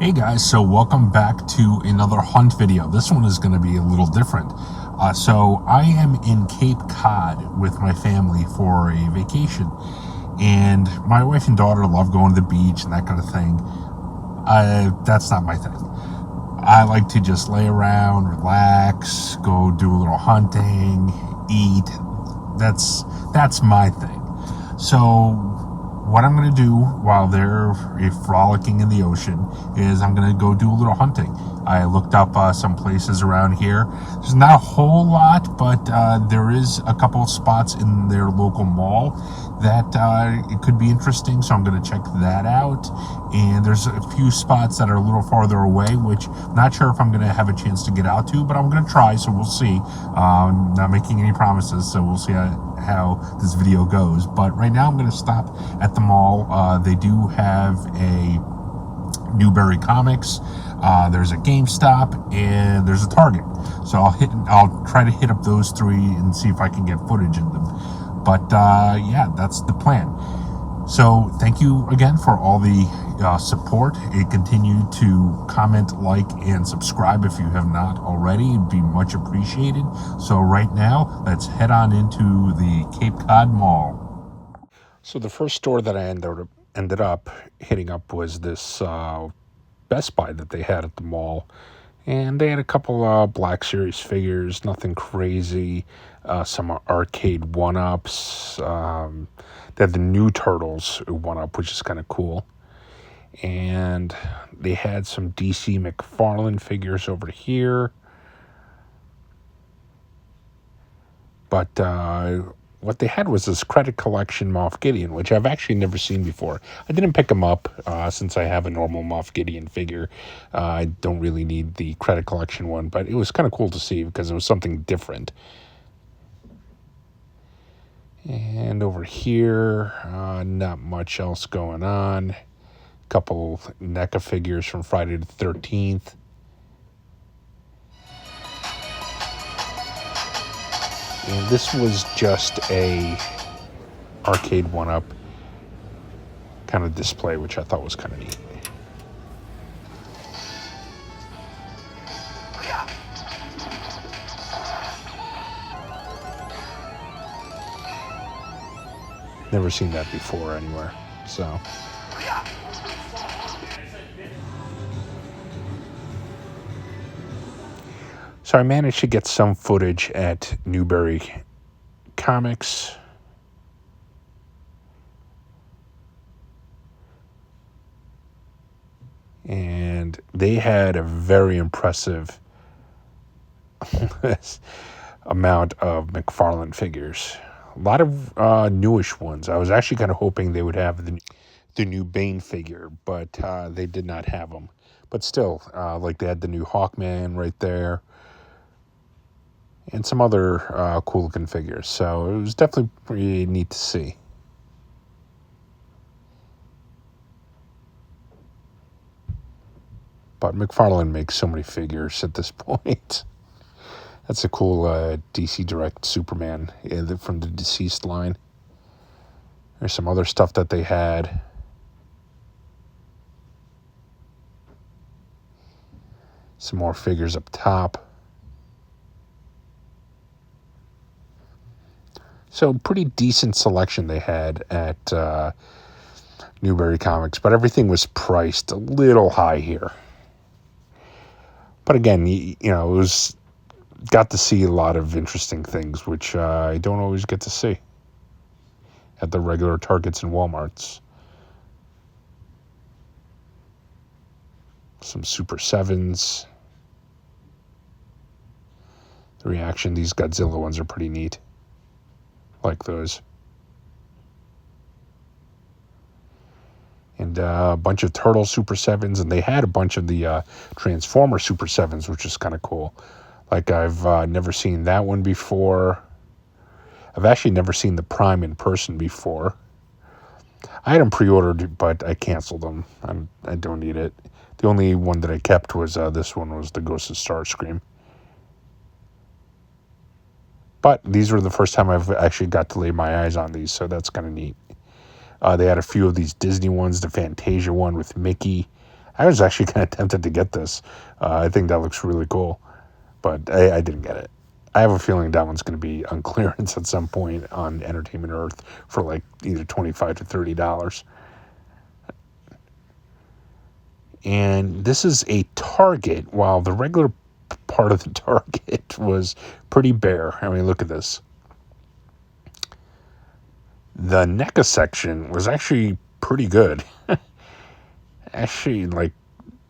Hey guys, so welcome back to another hunt video. This one is going to be a little different. So I am in Cape Cod with my family for a vacation, and my wife and daughter love going to the beach and that kind of thing. That's not my thing. I like to just lay around, relax, go do a little hunting, eat. That's my thing. So what I'm going to do while they're frolicking in the ocean is I'm going to go do a little hunting. I looked up some places around here. There's not a whole lot, but there is a couple of spots in their local mall that it could be interesting, so I'm going to check that out. And there's a few spots that are a little farther away, which I'm not sure if I'm going to have a chance to get out to, but I'm going to try, so we'll see. Not making any promises, so we'll see how this video goes. But right now I'm going to stop at the mall. They do have a Newbury Comics, there's a GameStop, and there's a Target. So I'll try to hit up those three and see if I can get footage in them. But yeah, that's the plan. So thank you again for all the support. And continue to comment, like, and subscribe if you have not already. It'd be much appreciated. So right now, let's head on into the Cape Cod Mall. So the first store that I ended up hitting up was this Best Buy that they had at the mall. And they had a couple Black Series figures, nothing crazy. Some arcade one-ups. They had the new Turtles one-up, which is kind of cool. And they had some DC McFarlane figures over here. But what they had was this Credit Collection Moff Gideon, which I've actually never seen before. I didn't pick him up since I have a normal Moff Gideon figure. I don't really need the Credit Collection one, but it was kind of cool to see because it was something different. And over here, not much else going on. A couple NECA figures from Friday the 13th. And this was just a arcade one-up kind of display, which I thought was kind of neat. Never seen that before anywhere, so. So I managed to get some footage at Newbury Comics. And they had a very impressive amount of McFarlane figures. A lot of newish ones. I was actually kind of hoping they would have the new Bane figure, but they did not have them. But still, like they had the new Hawkman right there. And some other cool-looking figures. So it was definitely pretty neat to see. But McFarlane makes so many figures at this point. That's a cool DC Direct Superman from the Deceased line. There's some other stuff that they had. Some more figures up top. So pretty decent selection they had at Newbury Comics, but everything was priced a little high here. But again, you know, got to see a lot of interesting things, which I don't always get to see at the regular Targets and Walmarts. Some Super 7s. The reaction, these Godzilla ones are pretty neat. Like those. And a bunch of Turtle Super 7s, and they had a bunch of the Transformer Super 7s, which is kind of cool. Like, I've never seen that one before. I've actually never seen the Prime in person before. I had them pre-ordered, but I canceled them. I don't need it. The only one that I kept was this one, was the Ghost of Starscream. But these were the first time I've actually got to lay my eyes on these, so that's kind of neat. They had a few of these Disney ones, the Fantasia one with Mickey. I was actually kind of tempted to get this. I think that looks really cool, but I didn't get it. I have a feeling that one's going to be on clearance at some point on Entertainment Earth for like either $25 to $30. And this is a Target, while the regular part of the Target was pretty bare. I mean, look at this. The NECA section was actually pretty good. Actually, like,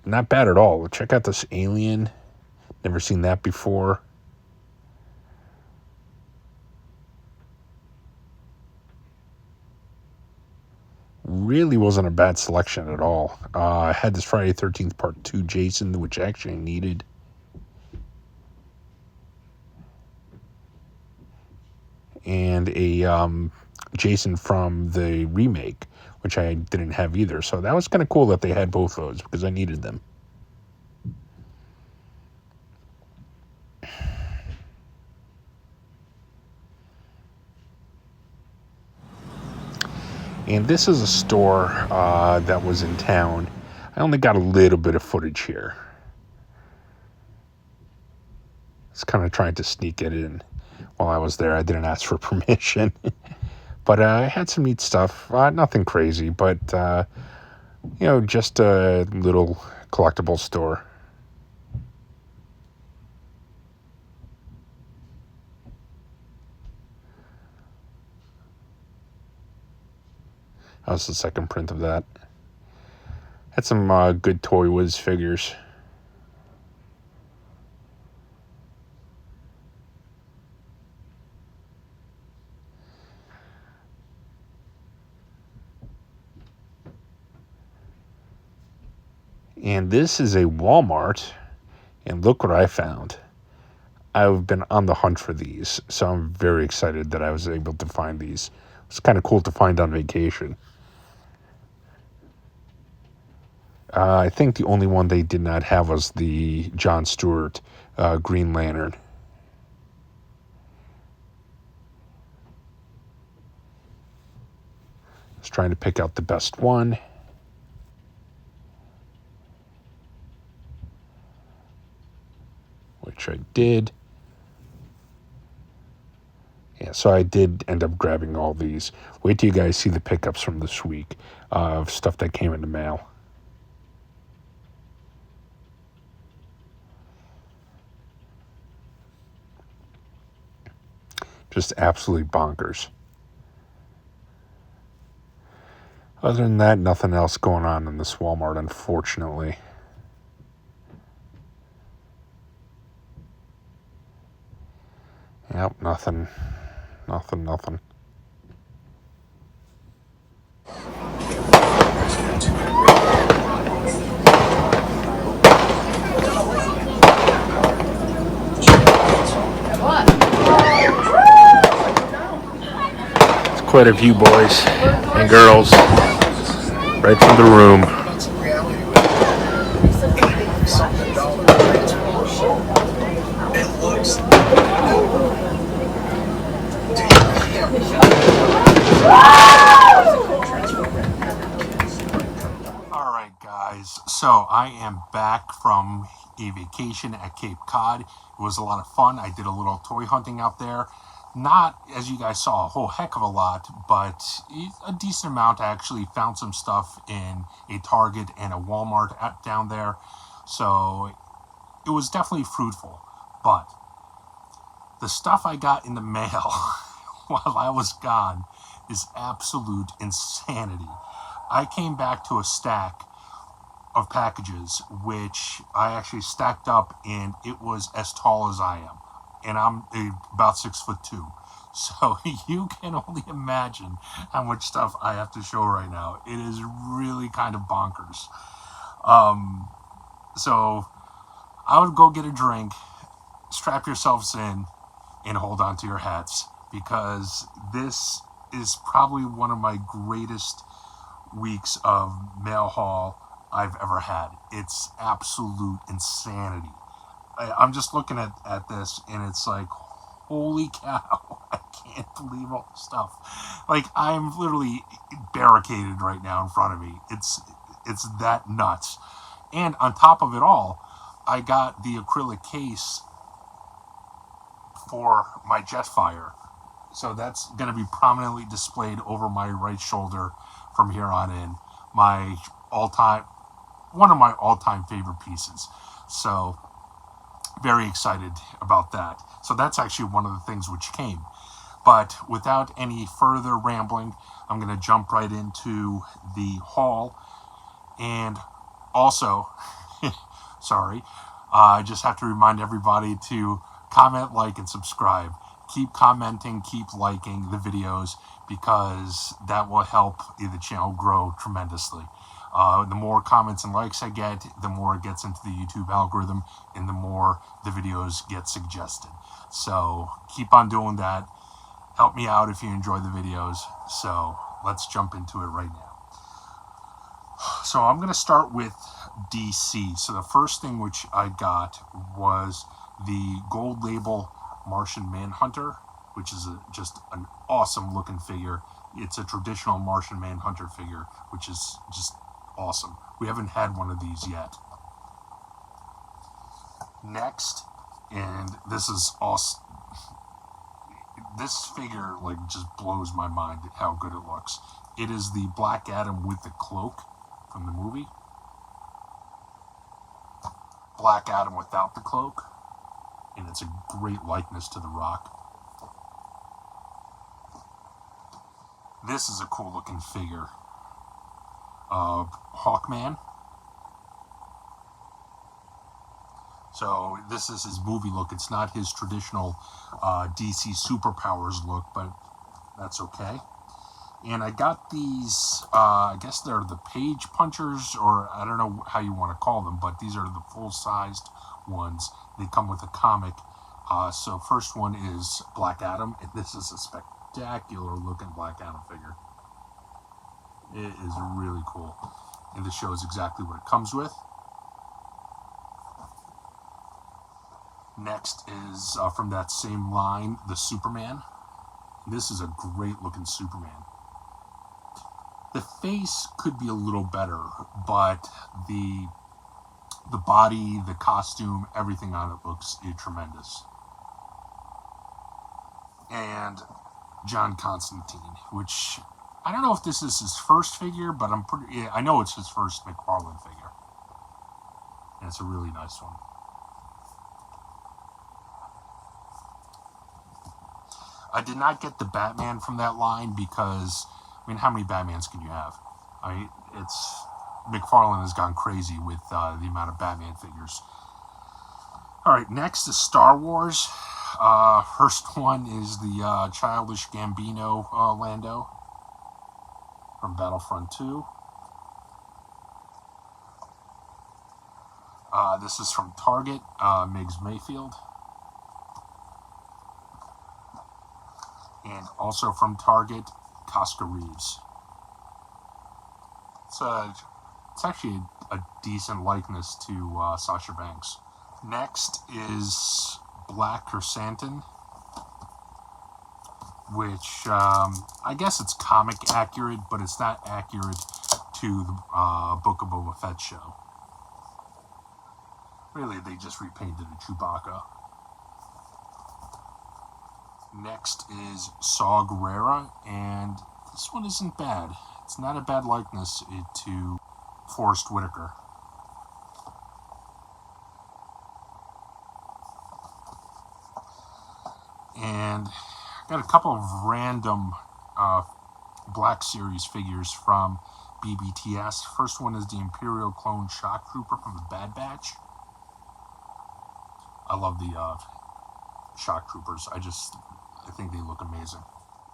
not bad at all. Check out this Alien. Never seen that before. Really wasn't a bad selection at all. I had this Friday 13th Part 2 Jason, which I actually needed. And a Jason from the remake, which I didn't have either. So that was kind of cool that they had both those because I needed them. And this is a store that was in town. I only got a little bit of footage here. It's kind of trying to sneak it in while I was there. I didn't ask for permission. But I had some neat stuff. Nothing crazy, but, just a little collectible store. That was the second print of that. Had some good Toy Wiz figures. And this is a Walmart, and look what I found. I've been on the hunt for these, so I'm very excited that I was able to find these. It's kind of cool to find on vacation. I think the only one they did not have was the Jon Stewart Green Lantern. I was trying to pick out the best one. Which I did. Yeah, so I did end up grabbing all these. Wait till you guys see the pickups from this week of stuff that came in the mail. Just absolutely bonkers. Other than that, nothing else going on in this Walmart, unfortunately. Yep, nothing. It's quite a few boys and girls right from the room. Alright guys, so I am back from a vacation at Cape Cod. It was a lot of fun. I did a little toy hunting out there. Not, as you guys saw, a whole heck of a lot, but a decent amount. I actually found some stuff in a Target and a Walmart down there. So it was definitely fruitful. But the stuff I got in the mail while I was gone is absolute insanity. I came back to a stack of packages, which I actually stacked up, and it was as tall as I am. And I'm about 6'2". So you can only imagine how much stuff I have to show right now. It is really kind of bonkers. So I would go get a drink, strap yourselves in, and hold on to your hats, because this is probably one of my greatest weeks of mail haul I've ever had. It's absolute insanity. I'm just looking at this, and it's like, holy cow, I can't believe all the stuff. Like, I'm literally barricaded right now in front of me. It's that nuts. And on top of it all, I got the acrylic case for my Jetfire. So that's going to be prominently displayed over my right shoulder from here on in. One of my all-time favorite pieces. So very excited about that. So that's actually one of the things which came. But without any further rambling, I'm going to jump right into the haul. And also, sorry, I just have to remind everybody to comment, like, and subscribe. Keep commenting, keep liking the videos, because that will help the channel grow tremendously. The more comments and likes I get, the more it gets into the YouTube algorithm, and the more the videos get suggested. So keep on doing that. Help me out if you enjoy the videos. So let's jump into it right now. So I'm going to start with DC. So the first thing which I got was the gold label Martian Manhunter, which is just an awesome looking figure. It's a traditional Martian Manhunter figure, which is just awesome. We haven't had one of these yet. Next, and this is awesome. This figure just blows my mind at how good it looks. It is the Black Adam with the cloak from the movie. Black Adam without the cloak. And it's a great likeness to The Rock. This is a cool looking figure. Hawkman. So this is his movie look. It's not his traditional DC superpowers look, but that's okay. And I got these, I guess they're the page punchers, or I don't know how you want to call them, but these are the full-sized ones. They come with a comic. So first one is Black Adam, and this is a spectacular looking Black Adam figure. It is really cool. And this shows exactly what it comes with. Next is from that same line, the Superman. This is a great looking Superman. The face could be a little better, but the body, the costume, everything on it looks tremendous. And John Constantine, which I don't know if this is his first figure, but I know it's his first McFarlane figure. And it's a really nice one. I did not get the Batman from that line because, how many Batmans can you have? McFarlane has gone crazy with the amount of Batman figures. Alright, next is Star Wars. First one is the Childish Gambino Lando from Battlefront 2. This is from Target, Miggs Mayfield. And also from Target, Casca Reeves. It's actually a decent likeness to Sasha Banks. Next is Black Chrysanthemum, which I guess it's comic accurate, but it's not accurate to the Book of Boba Fett show. Really, they just repainted a Chewbacca. Next is Saw Gerrera, and this one isn't bad. It's not a bad likeness to Forrest Whitaker. And I got a couple of random Black Series figures from BBTS. First one is the Imperial Clone Shock Trooper from the Bad Batch. I love the Shock Troopers. I think they look amazing.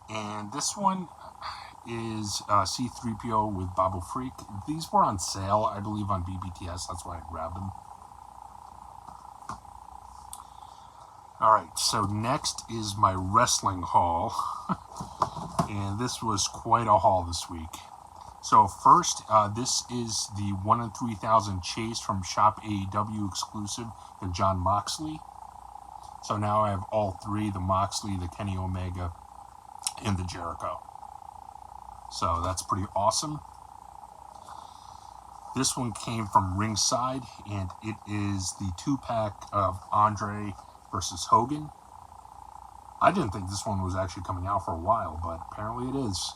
And this one is C-3PO with Babu Freak. These were on sale, I believe, on BBTS. That's why I grabbed them. Alright, so next is my wrestling haul. And this was quite a haul this week. So first, this is the 1 in 3,000 chase from Shop AEW exclusive, the Jon Moxley. So now I have all three, the Moxley, the Kenny Omega, and the Jericho. So that's pretty awesome. This one came from Ringside, and it is the 2-pack of Andre versus Hogan. I didn't think this one was actually coming out for a while, but apparently it is.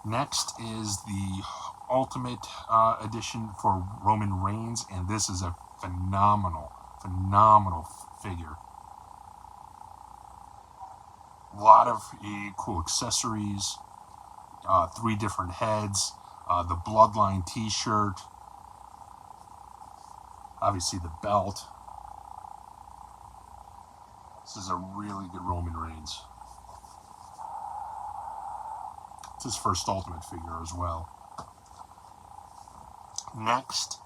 Next is the Ultimate Edition for Roman Reigns, and this is a phenomenal figure. A lot of cool accessories, 3 different heads, the Bloodline t-shirt, obviously the belt. This is a really good Roman Reigns. It's his first Ultimate figure as well. Next,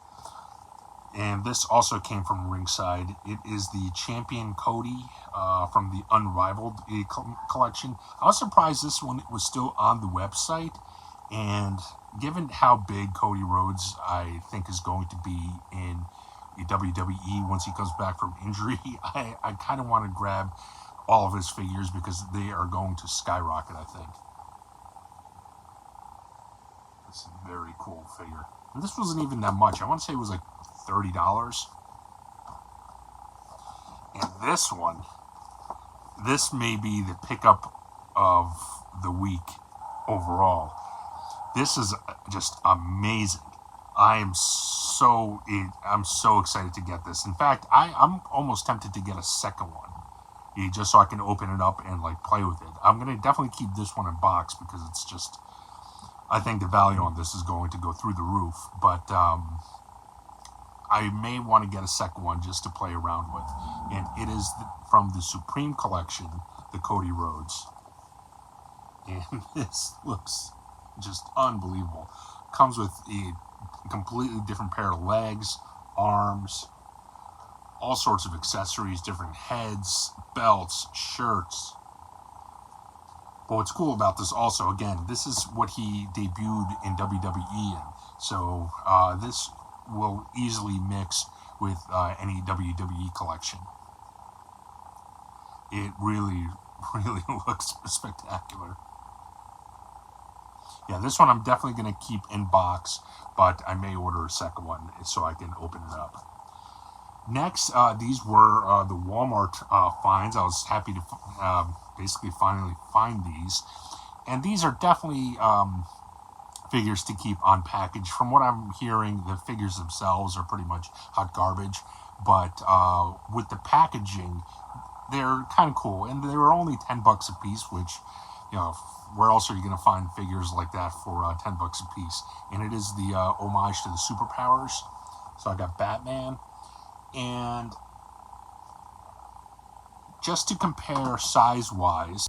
and this also came from Ringside, it is the Champion Cody from the Unrivaled collection. I was surprised this one was still on the website, and given how big Cody Rhodes I think is going to be in the WWE once he comes back from injury, I kind of want to grab all of his figures because they are going to skyrocket, I think. This is a very cool figure. And this wasn't even that much. I want to say it was like $30. And this one, this may be the pickup of the week overall. This is just amazing. I'm so excited to get this. In fact, I'm almost tempted to get a second one, just so I can open it up and like play with it. I'm gonna definitely keep this one in box because it's just, I think the value on this is going to go through the roof. But I may want to get a second one just to play around with, and it is from the Supreme Collection, the Cody Rhodes, and this looks just unbelievable. Comes with a completely different pair of legs, arms, all sorts of accessories, different heads, belts, shirts. But what's cool about this also, again, this is what he debuted in WWE in. So this will easily mix with any WWE collection. It really looks spectacular. Yeah, this one I'm definitely going to keep in box, but I may order a second one so I can open it up. Next, these were the Walmart finds. I was happy to basically finally find these. And these are definitely figures to keep on package. From what I'm hearing, the figures themselves are pretty much hot garbage. But with the packaging, they're kind of cool. And they were only $10 a piece, which, you know, where else are you going to find figures like that for $10 a piece? And it is the homage to the superpowers. So I got Batman. And just to compare size-wise,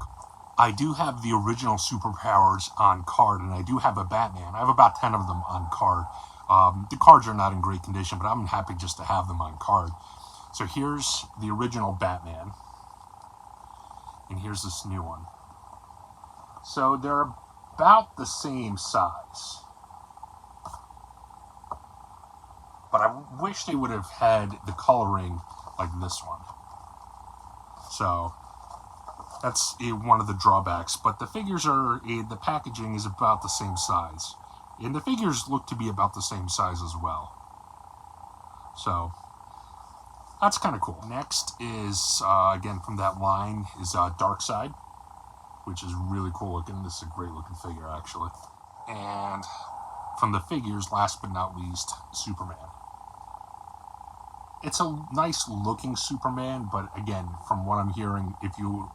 I do have the original superpowers on card, and I do have a Batman. I have about 10 of them on card. The cards are not in great condition, but I'm happy just to have them on card. So here's the original Batman, and here's this new one. So they're about the same size. But I wish they would have had the coloring like this one. So that's one of the drawbacks. But the figures are, the packaging is about the same size. And the figures look to be about the same size as well. So that's kind of cool. Next is, again from that line, is Darkseid, which is really cool looking. This is a great looking figure, actually. And from the figures, last but not least, Superman. It's a nice looking Superman, but again, from what I'm hearing, if you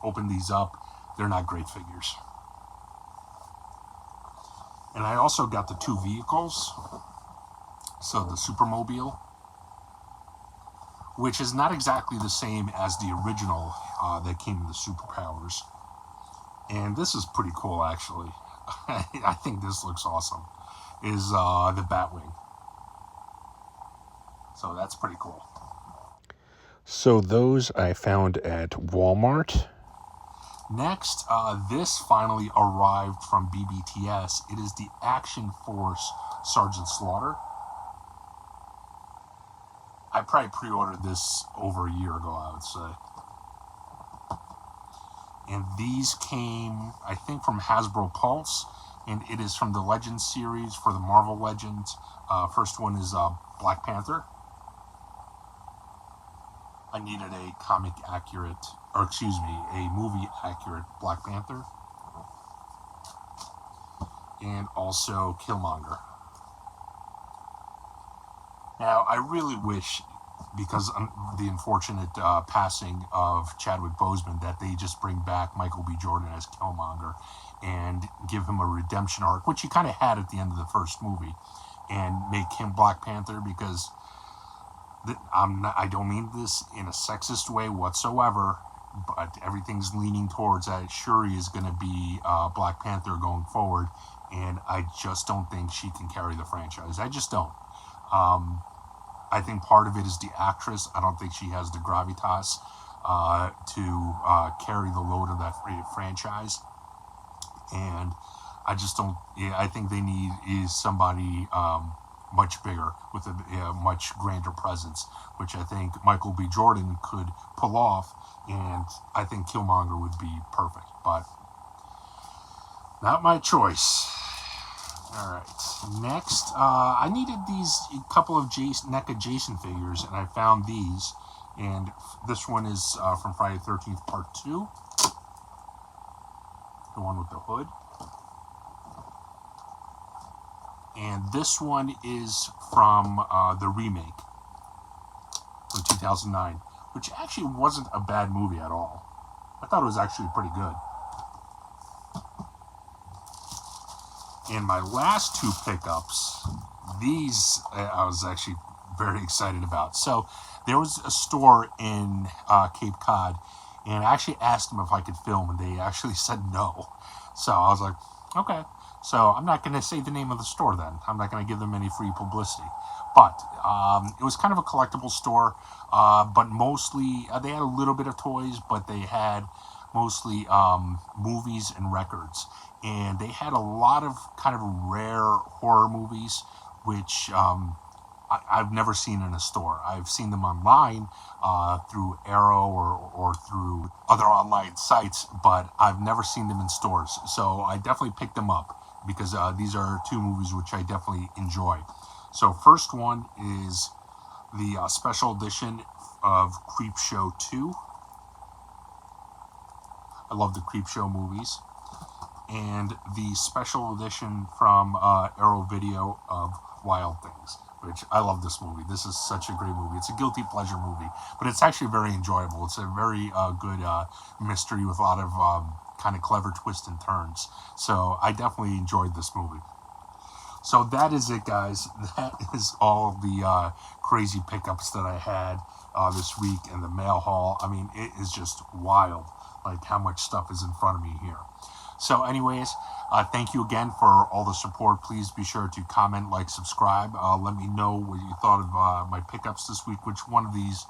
open these up, they're not great figures. And I also got the 2 vehicles. So the Supermobile, which is not exactly the same as the original that came with the superpowers. And this is pretty cool, actually. I think this looks awesome. Is the Batwing. So that's pretty cool. So those I found at Walmart. Next, this finally arrived from BBTS. It is the Action Force Sergeant Slaughter. I probably pre-ordered this over a year ago, I would say. And these came, I think, from Hasbro Pulse, and it is from the Legends series for the Marvel Legends. First one is Black Panther. I needed a comic accurate, or excuse me, a movie accurate Black Panther. And also Killmonger. Now, I really wish, because of the unfortunate passing of Chadwick Boseman, that they just bring back Michael B. Jordan as Killmonger and give him a redemption arc, which he kind of had at the end of the first movie, and make him Black Panther, because I don't mean this in a sexist way whatsoever, but everything's leaning towards that Shuri is going to be Black Panther going forward, and I just don't think she can carry the franchise. I just don't. I think part of it is the actress. I don't think she has the gravitas to carry the load of that franchise, and I just don't. Yeah, I think they need is somebody much bigger with a much grander presence, which I think Michael B. Jordan could pull off, and I think Killmonger would be perfect, but not my choice. All right, next, I needed a couple of NECA Jason figures, and I found these, and this one is from Friday the 13th Part 2, the one with the hood. And this one is from the remake from 2009, which actually wasn't a bad movie at all. I thought it was actually pretty good. And my last two pickups, these I was actually very excited about. So there was a store in Cape Cod, and I actually asked them if I could film, and they actually said no. So I was like, okay. So I'm not going to say the name of the store then. I'm not going to give them any free publicity. But it was kind of a collectible store, but mostly, they had a little bit of toys, but they had mostly movies and records. And they had a lot of kind of rare horror movies, which I've never seen in a store. I've seen them online through Arrow or through other online sites, but I've never seen them in stores. So I definitely picked them up, because these are two movies which I definitely enjoy. So first one is the special edition of Creepshow 2. I love the Creepshow movies. And the special edition from Arrow Video of Wild Things, which I love this movie. This is such a great movie. It's a guilty pleasure movie, but it's actually very enjoyable. It's a very good mystery with a lot of kind of clever twists and turns. So I definitely enjoyed this movie. So that is it, guys. That is all the crazy pickups that I had this week in the mail haul. I mean, it is just wild, like how much stuff is in front of me here. So anyways, thank you again for all the support. Please be sure to comment, like, subscribe. Let me know what you thought of my pickups this week. Which one of these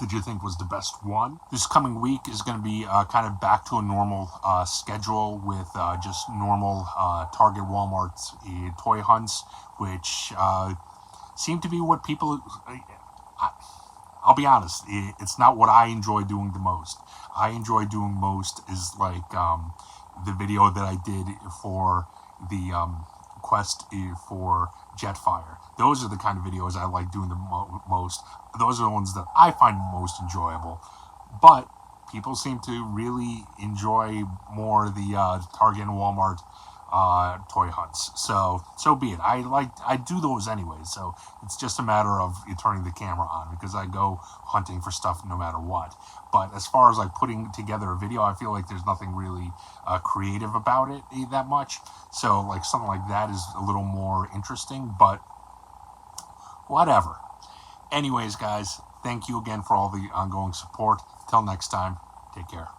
did you think was the best one? This coming week is going to be kind of back to a normal schedule with just normal Target, Walmart toy hunts, which seem to be what people... I'll be honest, it's not what I enjoy doing the most. I enjoy doing most is like the video that I did for the quest for Jetfire. Those are the kind of videos I like doing the most. Those are the ones that I find most enjoyable. But people seem to really enjoy more the Target and Walmart toy hunts. So be it. I do those anyways. So it's just a matter of you turning the camera on, because I go hunting for stuff no matter what. But as far as like putting together a video, I feel like there's nothing really creative about it that much. So like something like that is a little more interesting, but whatever. Anyways, guys, thank you again for all the ongoing support. Till next time, take care.